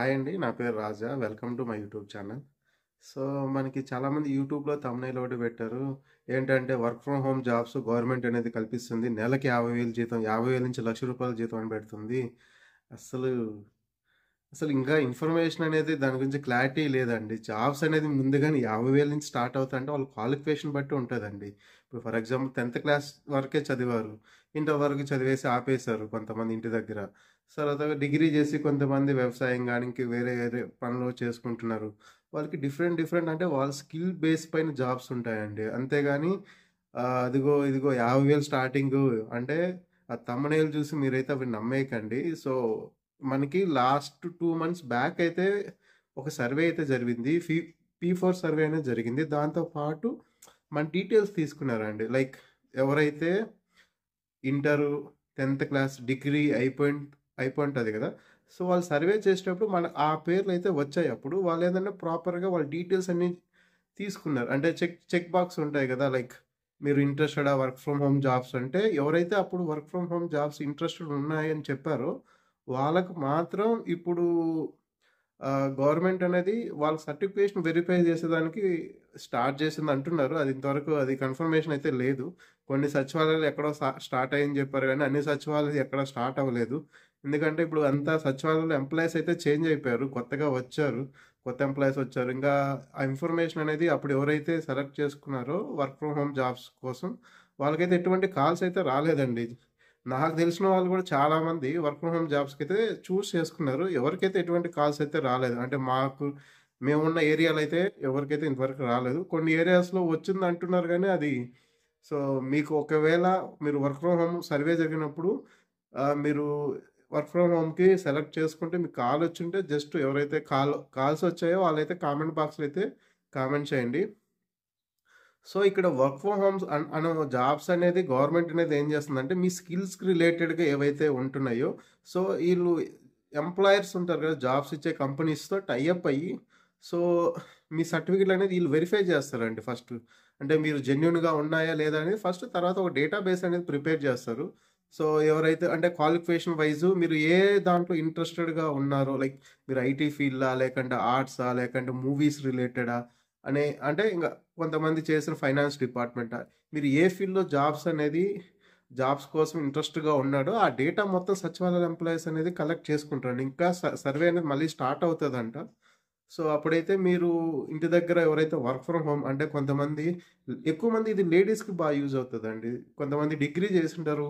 Hi అండి. నా పేరు Raja. Welcome to my YouTube channel. So, మనకి చాలామంది యూట్యూబ్‌లో థంబ్‌నెయిల్ ఒకటి పెట్టారు. ఏంటంటే work from home jobs government అనేది కల్పిస్తుంది. నెలకి 50,000 జీతం, 50,000 నుంచి ₹1,00,000 జీతం అని పెడుతుంది. అస్సలు అసలు ఇంకా ఇన్ఫర్మేషన్ అనేది దాని గురించి క్లారిటీ లేదండి. జాబ్స్ అనేది ముందుగానే 50,000 నుంచి స్టార్ట్ అవుతాయంటే వాళ్ళ క్వాలిఫికేషన్ బట్టి ఉంటదండి. ఇప్పుడు ఫర్ ఎగ్జాంపుల్ 10థ్ క్లాస్ వరకే చదివారు. ఇంటర్ వరకు చదివేసి ఆపేశారు కొంతమంది ఇంటి దగ్గర. తర్వాత డిగ్రీ చేసి కొంతమంది వ్యవసాయం గాని, ఇంక వేరే వేరే పనులు చేసుకుంటున్నారు. వాళ్ళకి డిఫరెంట్ డిఫరెంట్ అంటే వాళ్ళ స్కిల్ బేస్ పైన జాబ్స్ ఉంటాయండి. అంతేగాని అదిగో ఇదిగో 50,000 స్టార్టింగు అంటే ఆ థంబ్‌నెయిల్ చూసి మీరైతే అవి నమ్మేయకండి. సో మనకి లాస్ట్ 2 మంత్స్ బ్యాక్ అయితే ఒక సర్వే అయితే జరిగింది. పీ4 సర్వే అనేది జరిగింది. దాంతో పాటు మన డీటెయిల్స్ తీసుకున్నారండి. లైక్ ఎవరైతే ఇంటరు, 10థ్ క్లాస్, డిగ్రీ అయిపోయుంటది గదా! సో, వాళ్ళు సర్వే చేసేటప్పుడు మన ఆ పేర్లయితే వచ్చాయి అప్పుడు. వాళ్ళేంటంటే ప్రాపర్‌గా వాళ్ళ డీటెయిల్స్ అన్నీ తీసుకున్నారు. అంటే చెక్ చెక్ బాక్స్ ఉంటాయి గదా! లైక్ మీరు ఇంట్రెస్టెడా వర్క్ ఫ్రమ్ హోమ్ జాబ్స్ అంటే ఎవరైతే అప్పుడు work from home jobs interested ఉన్నాయని చెప్పారో, వాళ్ళకి మాత్రం ఇప్పుడు గవర్నమెంట్ అనేది వాళ్ళ సర్టిఫికేషన్ వెరిఫై చేసేదానికి స్టార్ట్ చేసిందంటున్నారు. అది ఇంతవరకు అది కన్ఫర్మేషన్ అయితే లేదు. కొన్ని సచివాలయాలు ఎక్కడో స్టార్ట్ అయ్యిందని చెప్పారు గానీ, అన్ని సచివాలయాలు ఎక్కడ స్టార్ట్ అవ్వలేదు. ఎందుకంటే ఇప్పుడు అంతా సచివాలయంలో ఎంప్లాయీస్ అయితే చేంజ్ అయిపోయారు. కొత్తగా వచ్చారు. కొత్త ఎంప్లాయీస్ వచ్చారు. ఇంకా ఆ ఇన్ఫర్మేషన్ అనేది అప్పుడు ఎవరైతే సెలెక్ట్ చేసుకున్నారో వర్క్ ఫ్రమ్ హోమ్ జాబ్స్ కోసం వాళ్ళకైతే ఎటువంటి కాల్స్ అయితే రాలేదండి. నాకు తెలిసిన వాళ్ళు కూడా చాలామంది వర్క్ ఫ్రమ్ హోమ్ జాబ్స్‌కైతే చేసుకున్నారు. ఎవరికైతే ఎటువంటి కాల్స్ అయితే రాలేదు. అంటే మేమున్న ఏరియాలో అయితే ఎవరికైతే ఇంతవరకు రాలేదు. కొన్ని ఏరియాస్‌లో వచ్చిందంటున్నారు గానీ అది సో, మీకు ఒకవేళ మీరు వర్క్ ఫ్రమ్ హోమ్ సర్వే జరిగినప్పుడు మీరు వర్క్ ఫ్రమ్ హోమ్‌కి సెలెక్ట్ చేసుకుంటే మీకు కాలొచ్చుంటే జస్ట్ ఎవరైతే కాల్స్ వచ్చాయో వాళ్ళైతే కామెంట్ బాక్స్‌లో అయితే కామెంట్ చేయండి. సో, ఇక్కడ work from homes Anu jobs అనేది గవర్నమెంట్ అనేది ఏం చేస్తుందంటే, మీ స్కిల్స్‌కి రిలేటెడ్‌గా ఏవైతే ఉంటున్నాయో, సో, ఈళ్ళు ఎంప్లాయర్స్ ఉంటారు కదా! జాబ్స్ ఇచ్చే కంపెనీస్‌తో టై అప్ అయ్యి, సో, మీ సర్టిఫికేట్‌లు అనేది ఈళ్ళు వెరిఫై చేస్తారండి ఫస్ట్. అంటే మీరు జెన్యూన్‌గా ఉన్నాయా లేదా అనేది ఫస్ట్, తర్వాత ఒక డేటాబేస్ అనేది ప్రిపేర్ చేస్తారు. సో, ఎవరైతే అంటే క్వాలిఫికేషన్ వైస్ మీరు ఏ దాంట్లో ఇంట్రెస్టెడ్‌గా ఉన్నారో, లైక్ మీరు ఐటీ ఫీల్డా, లేకంటే ఆర్ట్సా, లేకంటే మూవీస్ రిలేటెడా అంటే ఇంగ కొంతమంది చేసిన ఫైనాన్స్ డిపార్ట్‌మెంటా? మీరు ఏ ఫీల్డ్‌లో జాబ్స్ కోసం ఇంట్రెస్ట్‌గా ఉన్నాడో, ఆ డేటా మొత్తం సచివాలయ ఎంప్లాయీస్ అనేది కలెక్ట్ చేసుకుంటారండి. ఇంకా సర్వే అనేది మళ్ళీ స్టార్ట్ అవుతదంట. సో, అప్పుడైతే మీరు ఇంటి దగ్గర ఎవరైతే వర్క్ ఫ్రమ్ హోమ్ అంటే కొంతమంది ఎక్కువ మంది ఇది లేడీస్‌కి యూజ్ అవుతదండి. కొంతమంది డిగ్రీ చేసుంటారు.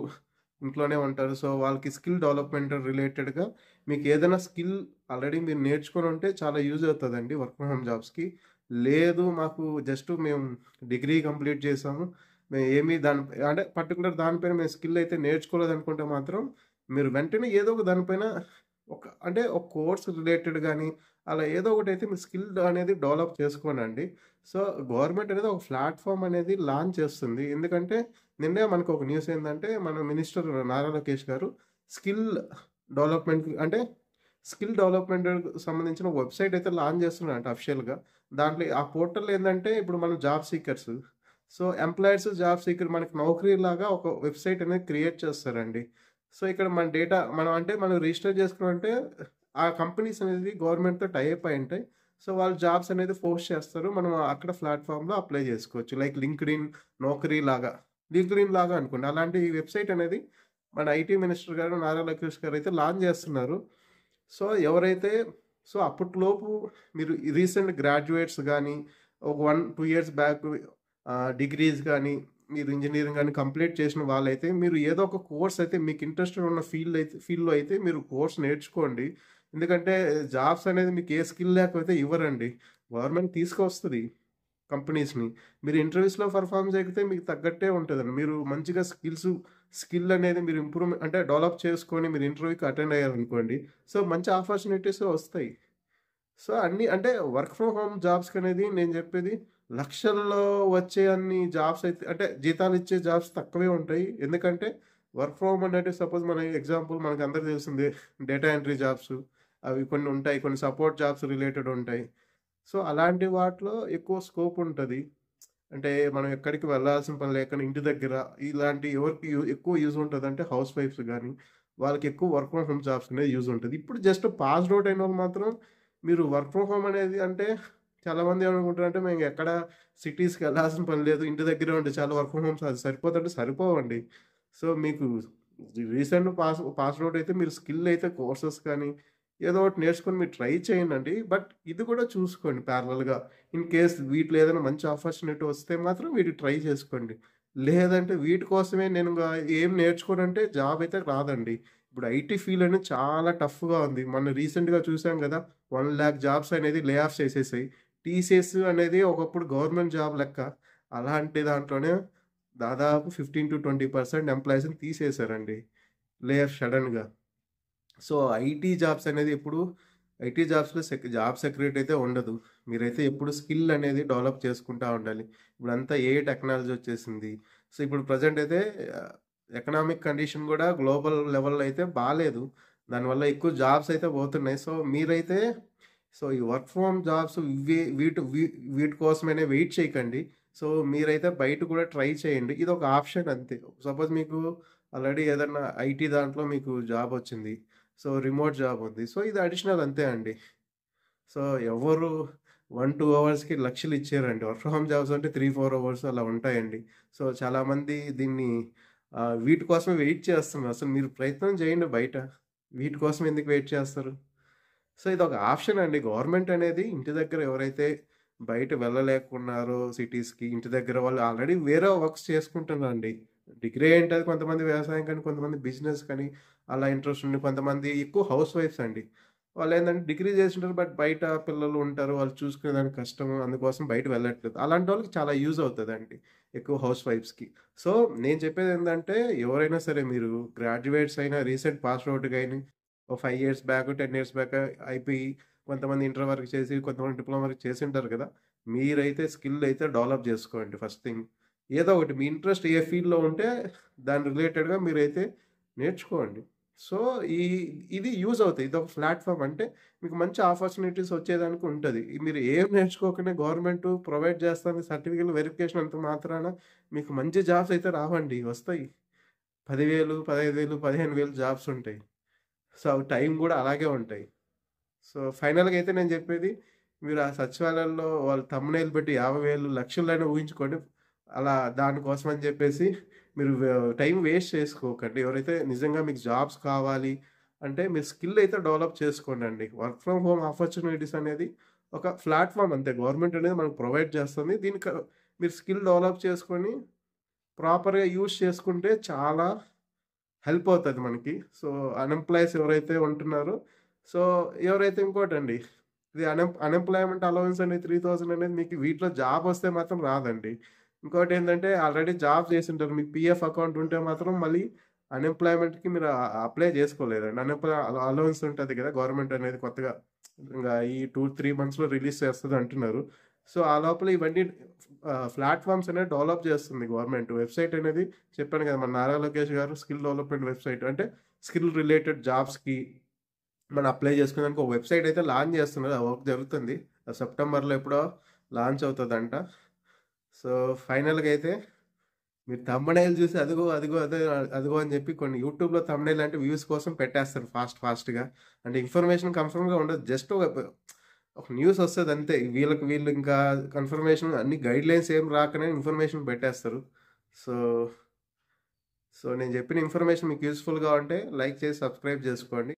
ఇంట్లోనే ఉంటారు. సో, వాళ్ళకి స్కిల్ డెవలప్‌మెంట్ రిలేటెడ్‌గా మీకు ఏదైనా స్కిల్ ఆల్రెడీ మీరు నేర్చుకొనుంటే చాలా యూజ్ అవుతదండి వర్క్ ఫ్రమ్ హోమ్ జాబ్స్‌కి. లేదు మాకు జస్ట్ మేము డిగ్రీ కంప్లీట్ చేసాము. మేము ఏమి అంటే పర్టిక్యులర్ దానిపైన మేము స్కిల్ అయితే నేర్చుకోలేదనుకుంటే మాత్రం, మీరు వెంటనే ఏదో ఒక దానిపైన అంటే ఒక కోర్స్ రిలేటెడ్ గాని, అలా ఏదో ఒకటైతే మీ స్కిల్ అనేది డెవలప్ చేసుకోనండి. సో, గవర్నమెంట్ అనేది ఒక ప్లాట్‌ఫార్మ్ అనేది లాంచ్ చేస్తుంది. ఎందుకంటే, నిన్నే మనకొక న్యూస్ ఏందంటే, మన మినిస్టర్ నారా లోకేష్ గారు స్కిల్ స్కిల్ డెవలప్‌మెంట్‌కి సంబంధించిన వెబ్‌సైట్ అయితే లాంచ్ చేస్తున్నారంట అఫిషియల్‌గా. దాంట్లో ఆ పోర్టల్ ఏందంటే, ఇప్పుడు మనం job seekers. So, employers, job seeker మనకి నౌకరీలాగా ఒక వెబ్‌సైట్ అనేది క్రియేట్ చేస్తారండి. సో, ఇక్కడ మన డేటా మనం రిజిస్టర్ చేసుకున్నామంటే, ఆ కంపెనీస్ అనేది గవర్నమెంట్‌తో టై అప్ అయ్యుంటాయి. సో, వాళ్ళు జాబ్స్ అనేది పోస్ట్ చేస్తారు. మనం అక్కడ ప్లాట్‌ఫార్మ్‌లో అప్లై చేసుకోవచ్చు. లైక్ లింక్డ్ఇన్, నౌకరీ లాగా. లింక్డ్ఇన్ లాగా అనుకోండి. అలాంటి వెబ్‌సైట్ అనేది మన ఐటీ మినిస్టర్ గారు నారా లోకేష్ గారైతే లాంచ్ చేస్తున్నారు. సో, ఎవరైతే సో, అప్పట్లోపు మీరు రీసెంట్ గ్రాడ్యుయేట్స్ గాని, ఒక 2 ఇయర్స్ బ్యాక్ డిగ్రీస్ గాని, మీరు ఇంజినీరింగ్ గాని కంప్లీట్ చేసిన వాళ్ళైతే, మీరు ఏదో ఒక కోర్స్ అయితే మీకు ఇంట్రెస్టెడ్ ఉన్న ఫీల్డ్‌లో అయితే మీరు కోర్స్ నేర్చుకోండి. ఎందుకంటే జాబ్స్ అనేది మీకు ఏ స్కిల్ లేకపోతే ఇవ్వరండి. గవర్నమెంట్ తీసుకొస్తది కంపెనీస్‌ని. మీరు ఇంటర్వ్యూస్‌లో పెర్ఫార్మ్ చేయకపోతే మీకు తగ్గట్టే ఉంటదండి. మీరు మంచిగా స్కిల్ అనేది మీరు అంటే డెవలప్ చేసుకొని మీరు ఇంటర్వ్యూకి అటెండ్ అయ్యారనుకోండి. సో, మంచి ఆపర్చునిటీస్ వస్తాయి. సో, అన్నీ అంటే వర్క్ ఫ్రమ్ హోమ్ జాబ్స్‌కనేది నేను జెప్పేది లక్షల్లో వచ్చే అన్ని జాబ్స్ అయితే అంటే జీతాలిచ్చే జాబ్స్ తక్కువే ఉంటాయి. ఎందుకంటే వర్క్ ఫ్రమ్ హోమ్ అంటే సపోజ్ మన ఎగ్జాంపుల్ మనకందరికి తెలిసిందే డేటా ఎంట్రీ జాబ్స్ అవి కొన్ని ఉంటాయి. కొన్ని సపోర్ట్ జాబ్స్ రిలేటెడ్ ఉంటాయి. సో, అలాంటి వాటిలో ఎక్కువ స్కోప్ ఉంటది. అంటే మనం ఎక్కడికి వెళ్ళాల్సిన పని లేకుండా ఇంటి దగ్గర ఇలాంటి ఎవరికి ఎక్కువ యూజ్ ఉంటదంటే హౌస్ వైఫ్స్ గాని, వాళ్ళకి ఎక్కువ వర్క్ ఫ్రమ్ హోమ్ జాబ్స్ అనేది యూజ్ ఉంటది. ఇప్పుడు జస్ట్ పాస్డ్ ఔట్ అయిన వాళ్ళు మాత్రం మీరు వర్క్ ఫ్రమ్ హోమ్ అనేది అంటే చాలామంది ఏమనుకుంటారంటే మేము ఎక్కడ సిటీస్‌కి వెళ్ళాల్సిన పని లేదు. ఇంటి దగ్గరే ఉంటే చాలు వర్క్ ఫ్రమ్ హోమ్స్ అది సరిపోదంటే సరిపోవండి. సో, మీకు రీసెంట్ పాస్డ్ ఔట్ అయితే మీరు స్కిల్ అయితే కోర్సెస్ కానీ ఏదో ఒకటి నేర్చుకొని మీరు ట్రై చేయండండి. బట్ ఇది కూడా చూసుకోండి ప్యారలల్‌గా. ఇన్ కేస్ వీటిలో ఏదైనా మంచి ఆపర్చునిటీ వస్తే మాత్రం వీటికి ట్రై చేసుకోండి. లేదంటే వీటి కోసమే నేను ఏం నేర్చుకోనంటే జాబ్ అయితే రాదండి. ఇప్పుడు ఐటీ ఫీల్డ్ అనేది చాలా టఫ్‌గా ఉంది. మొన్న రీసెంట్‌గా చూసాం గదా! 1,00,000 జాబ్స్ అనేది లే ఆఫ్ చేసేసాయి. టీసీఎస్ అనేది ఒకప్పుడు గవర్నమెంట్ జాబ్ లెక్క. అలాంటి దాంట్లోనే దాదాపు 15-20% ఎంప్లాయీస్‌ని తీసేసారండి. లే ఆఫ్ సడెన్‌గా. సో, ఐటీ జాబ్స్‌లో జాబ్ సెక్యూరిటీ అయితే ఉండదు. మీరైతే ఎప్పుడు స్కిల్ అనేది డెవలప్ చేసుకుంటా ఉండాలి. ఇప్పుడంతా ఏఐ టెక్నాలజీ వచ్చేసింది. సో, ఇప్పుడు ప్రెజెంట్ అయితే ఆహ్, ఎకనామిక్ కండిషన్ గూడా గ్లోబల్ లెవెల్‌లో అయితే బాలేదు. దానివల్ల ఎక్కువ జాబ్స్ అయితే పోతున్నాయి. సో, మీరైతే ఈ వర్క్ ఫ్రమ్ జాబ్స్ ఇవి వీటి కోసమనే వెయిట్ చేయకండి. సో, మీరైతే బయట కూడా ట్రై చేయండి. ఇదొక ఆప్షన్ అంతే. సపోజ్ మీకు ఆల్రెడీ ఏదన్నా ఐటీ దాంట్లో మీకు జాబొచ్చింది. సో, రిమోట్ జాబ్ ఉంది. సో, ఇది అడిషనల్ అంతే అండి. సో, ఎవరు 1, 2 అవర్స్‌కి లక్షలిచ్చేయరండి. వర్క్ ఫ్రమ్ హోమ్ జాబ్స్ అంటే 3, 4 అవర్స్ అలా ఉంటాయండి. సో, చాలామంది దీన్ని వీటి కోసమే వెయిట్ చేస్తున్నారు. అసలు మీరు ప్రయత్నం చేయండి బయట. వీటి కోసం ఎందుకు వెయిట్ చేస్తారు? సో, ఇదొక ఆప్షన్ అండి. గవర్నమెంట్ అనేది ఇంటి దగ్గర ఎవరైతే బయట వెళ్ళలేకున్నారో సిటీస్‌కి, ఇంటి దగ్గర వాళ్ళు ఆల్రెడీ వేరే వర్క్స్ చేసుకుంటున్నారండి. డిగ్రీ ఏంటది కొంతమంది వ్యవసాయం కానీ, కొంతమంది బిజినెస్ కానీ అలా ఇంట్రెస్ట్ ఉండి కొంతమంది ఎక్కువ హౌస్ వైఫ్స్ అండి. వాళ్ళేందంటే డిగ్రీ చేసుంటారు. బట్ బయట పిల్లలు ఉంటారు. వాళ్ళు చూసుకునేదానికి కష్టము. అందుకోసం బయట వెళ్ళట్లేదు. అలాంటి వాళ్ళకి చాలా యూజ్ అవుతదండి. ఎక్కువ హౌస్ వైఫ్స్‌కి. సో, నేను చెప్పేదేందంటే ఎవరైనా సరే మీరు గ్రాడ్యుయేట్స్ అయినా రీసెంట్ పాస్డ్ ఔట్ గాని ఓ 5 ఇయర్స్ బ్యాక్, 10 ఇయర్స్ బ్యాక్ అయిపోయి కొంతమంది ఇంటర్ వరకు చేసి, కొంతమంది డిప్లొమా వరకు చేసుంటారు కదా! మీరైతే స్కిల్ అయితే డెవలప్ జేసుకోండి ఫస్ట్ థింగ్. ఏదో ఒకటి మీ ఇంట్రెస్ట్ ఏ ఫీల్డ్‌లో ఉంటే దాని రిలేటెడ్‌గా మీరైతే నేర్చుకోండి. సో, ఈ ఇది యూజ్ అవుతాయి. ఇదొక ప్లాట్‌ఫార్మ్ అంటే మీకు మంచి ఆపర్చునిటీస్ వచ్చేదానికి ఉంటది. మీరు ఏం నేర్చుకోకనే గవర్నమెంట్ ప్రొవైడ్ చేస్తాంది సర్టిఫికేట్ వెరిఫికేషన్ అంత మాత్రాన మీకు మంచి జాబ్స్ అయితే రావండి. వస్తాయి. 10,000, 15,000, 15,000 జాబ్స్ ఉంటాయి. సో, అవి టైం గూడా అలాగే ఉంటాయి. సో, ఫైనల్‌గా అయితే నేను జెప్పేది మీరు ఆ సచివాలయంలో వాళ్ళు థంబ్‌నెయిల్ పెట్టి 50,000, లక్షలైనా ఊహించుకోండి. అలా దానికోసం అని జెప్పేసి మీరు టైం వేస్ట్ చేసుకోకండి. ఎవరైతే నిజంగా మీకు జాబ్స్ కావాలి అంటే మీరు స్కిల్ అయితే డెవలప్ చేసుకోండండి. వర్క్ ఫ్రమ్ హోమ్ ఆపర్చునిటీస్ అనేది ఒక ప్లాట్‌ఫార్మ్ అంతే. గవర్నమెంట్ అనేది మనకు ప్రొవైడ్ చేస్తుంది. మీరు స్కిల్ డెవలప్ చేసుకొని ప్రాపర్‌గా యూజ్ చేసుకుంటే చాలా హెల్ప్ అవుతది మనకి. సో, అన్‌ఎంప్లాయీస్ ఎవరైతే ఉంటున్నారో సో, ఎవరైతే ఇంకోటండి ఇది అన్‌ఎంప్లాయ్‌మెంట్ అలవెన్స్ అనేది 3,000 అనేది మీకు వీటిలో జాబ్ వస్తే మాత్రం రాదండి. ఇంకోటేంటంటే ఆల్రెడీ జాబ్ చేసుంటారు. మీకు పీఎఫ్ అకౌంట్ ఉంటే మాత్రం మళ్ళీ అన్‌ఎంప్లాయ్‌మెంట్‌కి మీరు అప్లై చేసుకోలేరండి. అలవెన్స్ ఉంటది కదా! గవర్నమెంట్ అనేది కొత్తగా ఇంగా ఈ 2, 3 మంత్స్‌లో రిలీజ్ చేస్తది అంటున్నారు. సో, ఆ లోపల ఇవన్నీ ప్లాట్‌ఫార్మ్స్ అనేవి డెవలప్ చేస్తుంది గవర్నమెంట్. వెబ్‌సైట్ అనేది చెప్పాను కదా! మన నారా లోకేష్ గారు స్కిల్ డెవలప్‌మెంట్ వెబ్‌సైట్ అంటే స్కిల్ రిలేటెడ్ జాబ్స్‌కి మనం అప్లై చేసుకునేదానికి ఒక వెబ్‌సైట్ అయితే లాంచ్ చేస్తున్నారు. ఆ వర్క్ జరుగుతుంది. సెప్టెంబర్‌లో ఎప్పుడో లాంచ్ అవుతదంట. సో, ఫైనల్‌గా అయితే మీరు థంబ్‌నెయిల్ చూసి అదిగో, అదిగో, అదే అదిగో అని చెప్పి కొన్ని యూట్యూబ్‌లో థంబ్‌నెయిల్ అంటే వ్యూస్ కోసం పెట్టేస్తారు ఫాస్ట్‌గా. అంటే ఇన్ఫర్మేషన్ కన్ఫర్మ్‌గా ఉండదు. జస్ట్ ఒక న్యూస్ వస్తదంతే. వీళ్ళు ఇంకా కన్ఫర్మేషన్ అన్ని గైడ్‌లైన్స్ ఏం రాకనే ఇన్ఫర్మేషన్ పెట్టేస్తారు. సో, నేను చెప్పిన ఇన్ఫర్మేషన్ మీకు యూజ్‌ఫుల్‌గా ఉంటే లైక్ చేసి సబ్స్క్రైబ్ చేసుకోండి.